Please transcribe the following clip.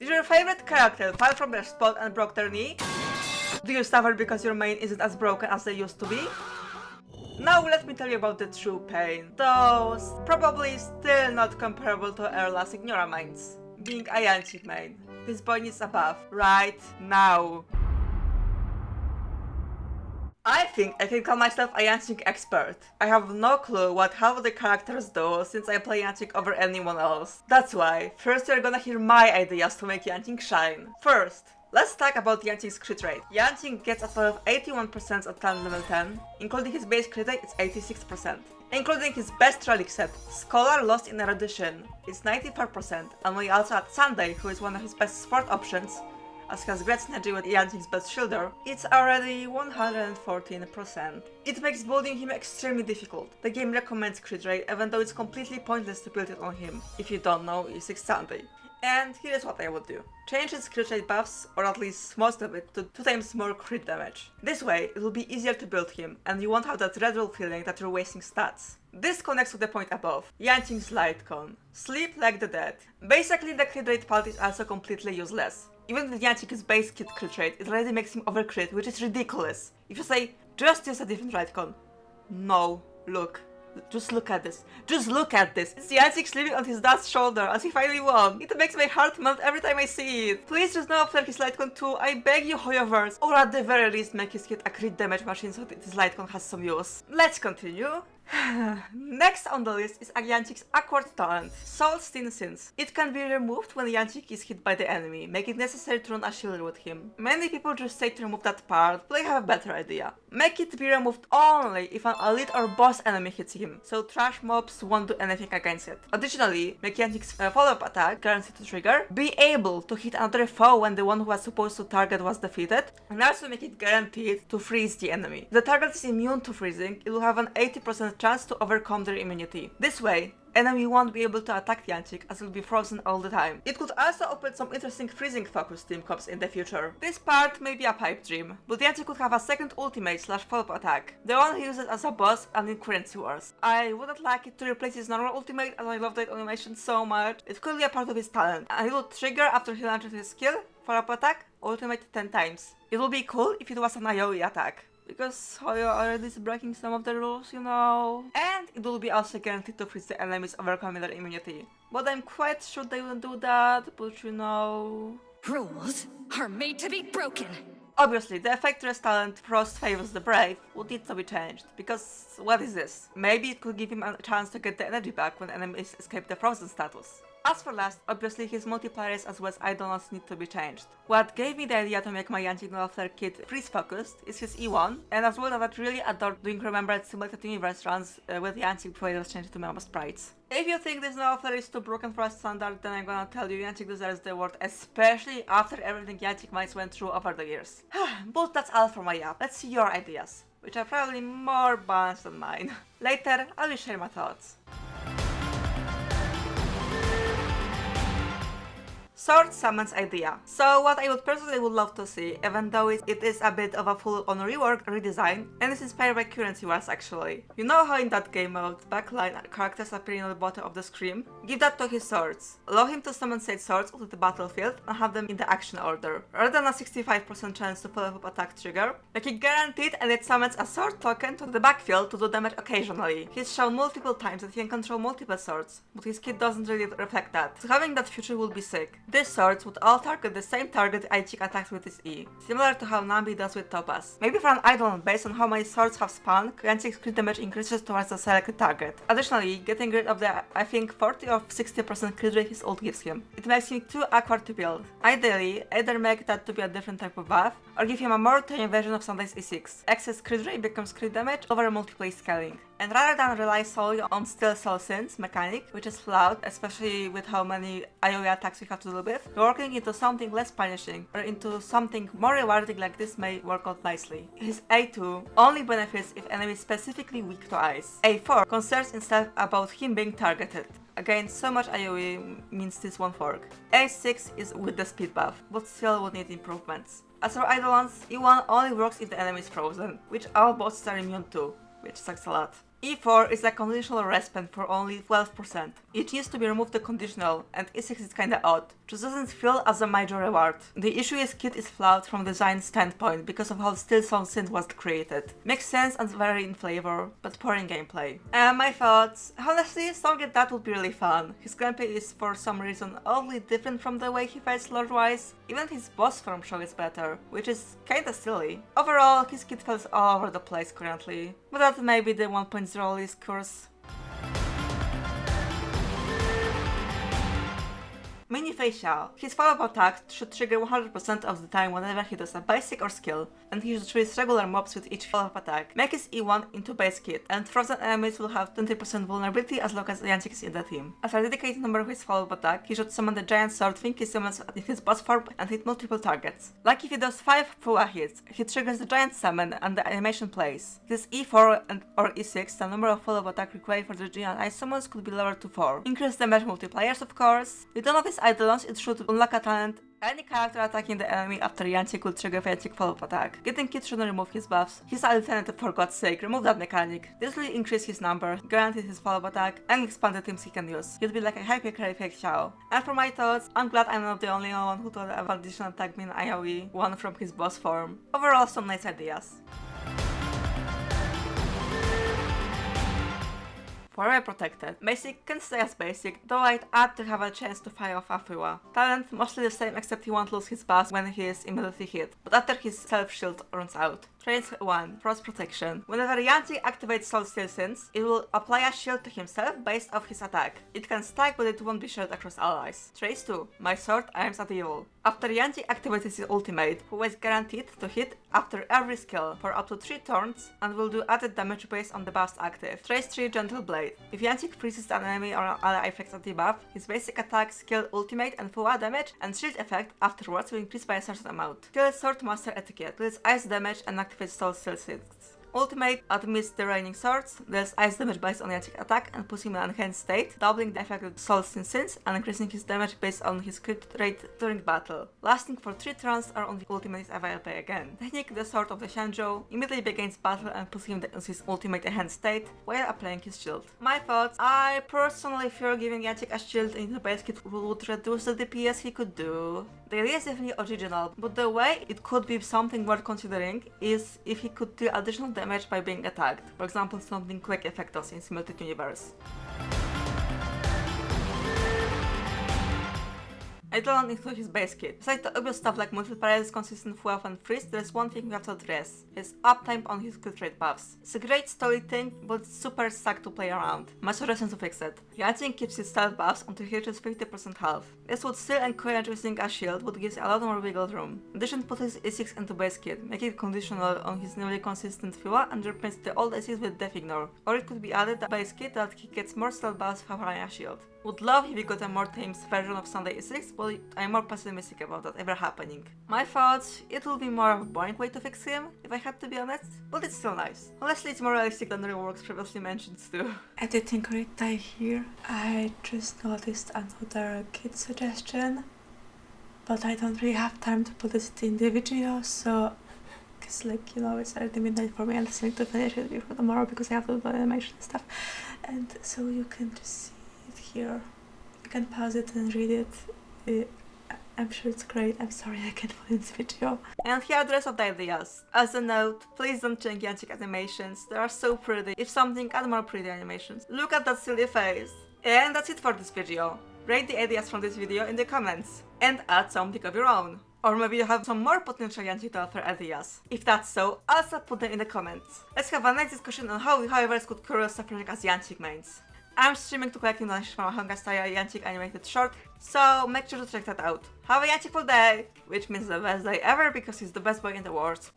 Did your favorite character fall from their spot and broke their knee? Do you suffer because your main isn't as broken as they used to be? Now let me tell you about the true pain. Those probably still not comparable to Erla's Ignora mains. Being a Yanqing main. This boy needs a buff. Right now. I think I can call myself a Yanqing expert. I have no clue what half of the characters do since I play Yanqing over anyone else. That's why, first you're gonna hear my ideas to make Yanqing shine. First, let's talk about Yanqing's crit rate. Yanqing gets a total of 81% at talent level 10, including his base crit rate it's 86%. Including his best relic set, Scholar Lost in Erudition, it's 94%, and we also add Sunday, who is one of his best support options, as he has great synergy with Yanqing's best shielder, it's already 114%. It makes building him extremely difficult. The game recommends crit rate, even though it's completely pointless to build it on him. If you don't know, it's 6 Sunday. And here's what I would do. Change his crit rate buffs, or at least most of it, to 2 times more crit damage. This way, it will be easier to build him, and you won't have that dreadful feeling that you're wasting stats. This connects to the point above, Yanqing's Lightcon. Sleep like the dead. Basically, the crit rate part is also completely useless. Even with Yanqing's base kit crit rate, it already makes him overcrit, which is ridiculous. If you say, just use a different Lightcon. No, look. Just look at this. Just look at this. It's Yanqing sleeping on his dad's shoulder as he finally won. It makes my heart melt every time I see it. Please just Novaflare his Lightcon too. I beg you, Hoyoverse. Or at the very least make his kit a crit damage machine so that his Lightcon has some use. Let's continue. Next on the list is Yanqing's awkward talent, Soul Stin Sins. It can be removed when Yanqing is hit by the enemy, making it necessary to run a shield with him. Many people just say to remove that part, but I have a better idea. Make it be removed only if an elite or boss enemy hits him, so trash mobs won't do anything against it. Additionally, make Yanqing's follow-up attack, guaranteed to trigger, be able to hit another foe when the one who was supposed to target was defeated, and also make it guaranteed to freeze the enemy. If the target is immune to freezing, it will have an 80% chance to overcome their immunity. This way, enemy won't be able to attack Yanqing as it will be frozen all the time. It could also open some interesting freezing focus team comps in the future. This part may be a pipe dream, but Yanqing could have a second ultimate / follow-up attack, the one he uses as a boss and in Currency Wars. I wouldn't like it to replace his normal ultimate as I love that animation so much. It could be a part of his talent, and it will trigger after he launches his skill, follow-up attack, ultimate 10 times. It would be cool if it was an AoE attack, because Hoyo already is breaking some of the rules, you know. And it will be also guaranteed to freeze the enemies overcoming their immunity. But I'm quite sure they wouldn't do that, but you know. Rules are made to be broken. Obviously, the Effector's talent Frost favors the brave would need to be changed, because what is this? Maybe it could give him a chance to get the energy back when enemies escape the frozen status. As for last, obviously his multipliers as well as Eidolons need to be changed. What gave me the idea to make my Yanqing Novaflare kit freeze focused is his E1, and as well as that really adored doing Remembered Simulated Universe runs with Yanqing before it was changed to Mama Sprites. If you think this Novaflare is too broken for a standard, then I'm gonna tell you Yanqing deserves the award, especially after everything Yanqing minds went through over the years. But that's all for my app. Let's see your ideas, which are probably more balanced than mine. Later, I will share my thoughts. Sword Summons idea. So what I would personally love to see, even though it is a bit of a full-on rework, redesign, and it's inspired by Currency Wars actually. You know how in that game mode, backline characters appearing on the bottom of the screen? Give that to his swords. Allow him to summon said swords onto the battlefield and have them in the action order. Rather than a 65% chance to follow up attack trigger, make it guaranteed and it summons a sword token to the backfield to do damage occasionally. He's shown multiple times that he can control multiple swords, but his kit doesn't really reflect that. So having that feature would be sick. These swords would all target the same target Yanqing attacks with his E, similar to how Nambi does with Topaz. Maybe for an Eidolon based on how many swords have spawned, Yanqing's crit damage increases towards the selected target. Additionally, getting rid of the, I think, 40 or 60% crit rate his ult gives him. It makes him too awkward to build. Ideally, either make that to be a different type of buff, or give him a more tame version of Sunday's E6. Excess crit rate becomes crit damage over multiple scaling. And rather than rely solely on Still Soul Sins mechanic, which is flawed, especially with how many AoE attacks we have to deal with, working into something less punishing, or into something more rewarding like this may work out nicely. His A2 only benefits if enemy is specifically weak to ice. A4 concerns instead about him being targeted. Again, so much AoE means this won't work. A6 is with the speed buff, but still would need improvements. As for Eidolons, E1 only works if the enemy is frozen, which all bosses are immune to, which sucks a lot. E4 is a conditional respond for only 12%. It needs to be removed the conditional, and E6 is kinda odd. Just doesn't feel as a major reward. The issue is Kit is flawed from design standpoint because of how Stillsong Synth was created. Makes sense and very in flavor, but poor in gameplay. My thoughts, honestly, something like that would be really fun. His gameplay is for some reason oddly different from the way he fights lore-wise. Even his boss form show is better, which is kinda silly. Overall, his kit feels all over the place currently, but that may be the 1.0 release course. Mini facial. His follow-up attack should trigger 100% of the time whenever he does a basic or skill, and he should treat regular mobs with each follow-up attack. Make his E1 into base kit, and frozen enemies will have 20% vulnerability as long as Yanqing is in the team. As a dedicated number of his follow-up attack, he should summon the giant sword thing he summons in his boss form and hit multiple targets. Like if he does 5 full hits, he triggers the giant summon and the animation plays. This E4 or E6, the number of follow-up attack required for the giant ice summons could be lowered to 4. Increase damage multipliers of course. With one of his Eidolons, it should unlock a talent. Any character attacking the enemy after Yanqing will trigger Yanqing follow-up attack. Getting Kit shouldn't remove his buffs. His alternative, for God's sake, remove that mechanic. This will increase his number, guarantee his follow-up attack, and expand the teams he can use. He'll be like a hyper fake Xiao. And for my thoughts, I'm glad I'm not the only one who thought of additional attack mean AoE, one from his boss form. Overall, some nice ideas. Forever Protected. Basic can stay as basic, though I'd add to have a chance to fire off Afua. Talent mostly the same except he won't lose his buff when he is immediately hit, but after his self-shield runs out. Traits 1. Frost Protection. Whenever Yanqing activates Soul Steel Synths, it will apply a shield to himself based off his attack. It can stack but it won't be shared across allies. Traits 2. My sword aims at evil. After Yanqing activates his ultimate, who is guaranteed to hit after every skill for up to 3 turns and will do added damage based on the buffs active. Traits 3. Gentle Blade. If Yanqing freezes an enemy or ally effects at debuff, his basic attack, skill, ultimate, and full damage and shield effect afterwards will increase by a certain amount. Kill Sword Master Etiquette. Deals ice damage and activates Soul Steel Synths. Ultimate admits the raining swords, deals ice damage based on Yanqing attack and puts him in an enhanced state, doubling the effect of Soul Steel Synths and increasing his damage based on his crit rate during battle. Lasting for 3 turns or on the ultimate is available again. Technique, the Sword of the Shanzhou, immediately begins battle and puts him in his ultimate enhanced state while applying his shield. My thoughts, I personally feel giving Yanqing a shield in the base kit would reduce the DPS he could do. The idea is definitely original, but the way it could be something worth considering is if he could deal additional damage by being attacked. For example, something Quake Effect does in Simulated Universe. I don't include his base kit. Besides the obvious stuff like multipliers, consistent wealth and freeze, there's one thing we have to address. His uptime on his crit rate buffs. It's a great story thing, but it's super suck to play around. My suggestion to fix it. Yanqing keeps his stealth buffs until he reaches 50% health. This would still encourage using a shield, but gives a lot more wiggle room. In addition, put his E6 into base kit, make it conditional on his newly consistent Fua and replace the old E6 with Death Ignore. Or it could be added a base kit that he gets more stealth buffs favoring a shield. Would love if we got a more tamed version of Sunday E6, but I'm more pessimistic about that ever happening. My thoughts, it will be more of a boring way to fix him, if I had to be honest, but it's still nice. Honestly, it's more realistic than the reworks previously mentioned too. Editing great die here. I just noticed another kit suggestion, but I don't really have time to put this in the video, so because like, you know, it's already midnight for me and I still need to finish it before tomorrow because I have to do animation and stuff. And so you can just see it here. You can pause it and read it. I'm sure it's great. I'm sorry I can't put in this video. And here are the rest of the ideas. As a note, please don't change Yanqing animations. They are so pretty. If something, add more pretty animations. Look at that silly face. And that's it for this video. Rate the ideas from this video in the comments. And add something of your own. Or maybe you have some more potential Yanqing to offer ideas. If that's so, also put them in the comments. Let's have a nice discussion on how however could curious suffering as Yanqing mains. I'm streaming to collecting donations from a Honkai style Yanqing animated short, so make sure to check that out. Have a Yanqing-ful day! Which means the best day ever because he's the best boy in the world.